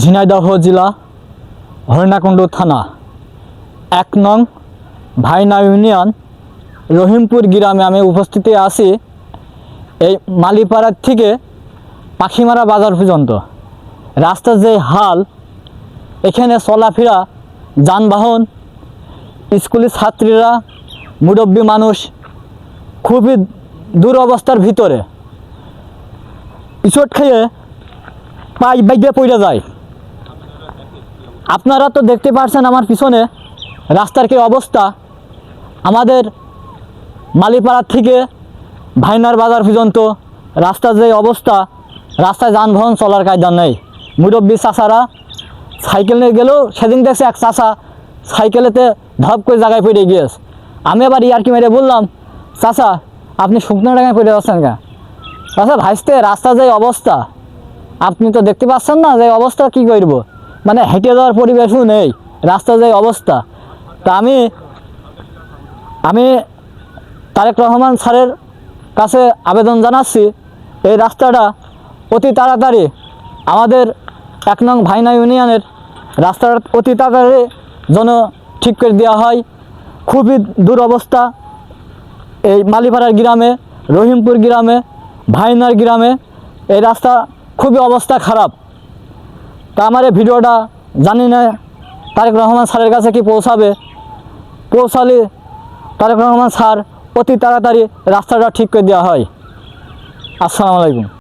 ঝিনাইদহ জেলা হরিণাকুণ্ড থানা ১ নং ভাইনা ইউনিয়ন রহিমপুর গ্রামে আমি উপস্থিত আছি। এই মালিপাড়ার থেকে পাখিমারা বাজার পর্যন্ত রাস্তার যে হাল, এখানে চলাফেরা যানবাহন, স্কুলের ছাত্রীরা, মুরব্বী মানুষ খুবই দুরবস্থার ভিতরে ইচট খেয়ে পাই বাইকে পড়ে যায়। আপনারা তো দেখতে পাচ্ছেন আমার পিছনে রাস্তার কি অবস্থা। আমাদের মালিপাড়ার থেকে ভাইনার বাজার পর্যন্ত রাস্তার যে অবস্থা, রাস্তায় যানবাহন চলার কায়দা নেই। মুরব্বী চাচারা সাইকেল নিয়ে গেলেও, সেদিন দেখছে এক চাচা সাইকেলেতে ধপ করে জায়গায় পড়ে গিয়েছে। আমি আবার ইয়ার্কি মেরে বললাম, চাচা আপনি শুকনো ডাঙায় পড়ে যাচ্ছেন কেন? চাচা ভাইস্তে রাস্তার যে অবস্থা আপনি তো দেখতে পাচ্ছেন না, যে অবস্থা কি করব, মানে হেঁটে যাওয়ার পরিবেশও নেই, রাস্তার যে অবস্থা। তা আমি তারেক রহমান স্যারের কাছে আবেদন জানাচ্ছি, এই রাস্তাটা অতি তাড়াতাড়ি আমাদের ১ নং ভাইনা ইউনিয়নের রাস্তাটা অতি তাড়াতাড়ি যেন ঠিক করে দেওয়া হয়। খুবই দুরবস্থা এই মালিপাড়ার গ্রামে, রহিমপুর গ্রামে, ভাইনার গ্রামে এই রাস্তা খুবই অবস্থা খারাপ। তা আমার এই ভিডিওটা জানি না তারেক রহমান স্যারের কাছে কি পৌঁছালে তারেক রহমান স্যার অতি তাড়াতাড়ি রাস্তাটা ঠিক করে দেওয়া হয়। আসসালামু আলাইকুম।